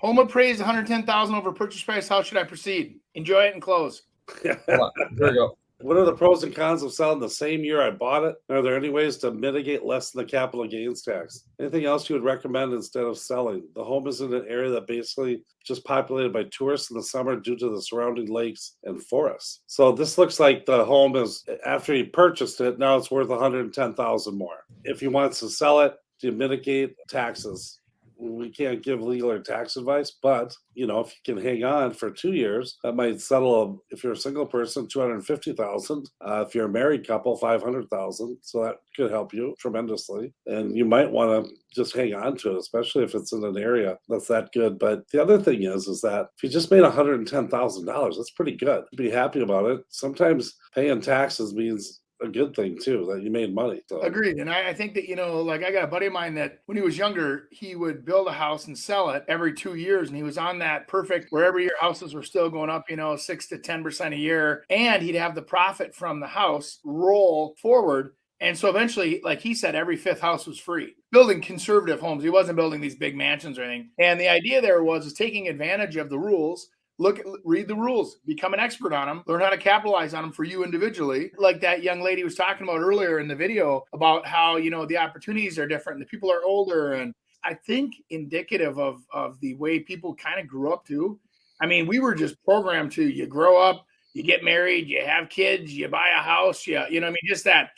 Home appraised 110,000 over purchase price. How should I proceed? Enjoy it and close. Hold on. Here we go. What are the pros and cons of selling the same year I bought it? Are there any ways to mitigate less than the capital gains tax? Anything else you would recommend instead of selling? The home is in an area that basically just populated by tourists in the summer due to the surrounding lakes and forests. So this looks like the home is, after he purchased it, now it's worth $110,000 more. If he wants to sell it to mitigate taxes, we can't give legal or tax advice, but if you can hang on for 2 years, that might settle. If you're a single person, $250,000. If you're a married couple, $500,000. So that could help you tremendously, and you might want to just hang on to it, especially if it's in an area that's that good. But the other thing is that if you just made $110,000, that's pretty good. Be happy about it. Sometimes paying taxes means a good thing too, that you made money. So. Agreed. And I think that, like I got a buddy of mine that when he was younger, he would build a house and sell it every 2 years. And he was on that perfect, where every year houses were still going up, 6 to 10% a year. And he'd have the profit from the house roll forward. And so eventually, like he said, every fifth house was free. Building conservative homes. He wasn't building these big mansions or anything. And the idea there was taking advantage of the rules. Read the rules, become an expert on them, learn how to capitalize on them for you individually. Like that young lady was talking about earlier in the video about how, the opportunities are different and the people are older. And I think indicative of the way people kind of grew up too. I mean, we were just programmed to, you grow up, you get married, you have kids, you buy a house, just that.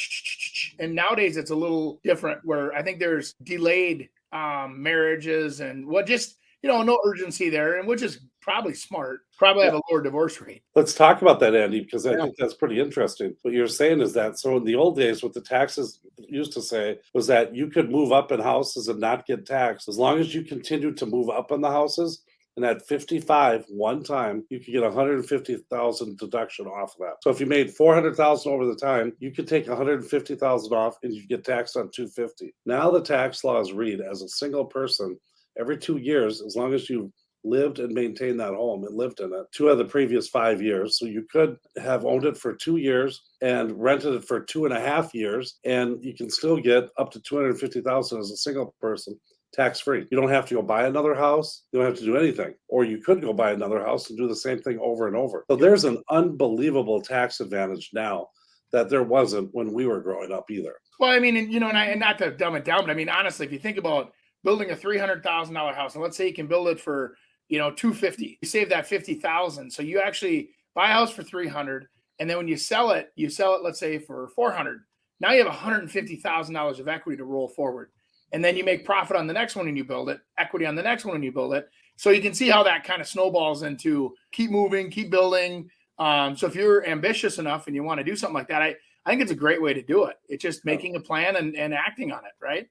And nowadays it's a little different, where I think there's delayed marriages and no urgency there, and which is probably smart, probably have a lower divorce rate. Let's talk about that, Andy, because I think that's pretty interesting. What you're saying is that, so in the old days, what the taxes used to say was that you could move up in houses and not get taxed as long as you continued to move up in the houses. And at 55, one time, you could get $150,000 deduction off of that. So if you made $400,000 over the time, you could take $150,000 off and you get taxed on $250,000. Now the tax laws read, as a single person, every 2 years, as long as you lived and maintained that home and lived in it 2 of the previous 5 years. So you could have owned it for 2 years and rented it for 2.5 years, and you can still get up to $250,000 as a single person, tax-free. You don't have to go buy another house. You don't have to do anything. Or you could go buy another house and do the same thing over and over. So there's an unbelievable tax advantage now that there wasn't when we were growing up either. Well, I mean, and not to dumb it down, but I mean, honestly, if you think about building a $300,000 house, and let's say you can build it for $250,000. You save that $50,000. So you actually buy a house for $300,000, and then when you sell it, let's say for $400,000. Now you have $150,000 of equity to roll forward, and then you make profit on the next one and you build it, equity on the next one and you build it. So you can see how that kind of snowballs into keep moving, keep building. So if you're ambitious enough and you want to do something like that, I think it's a great way to do it. It's just making a plan and acting on it, right?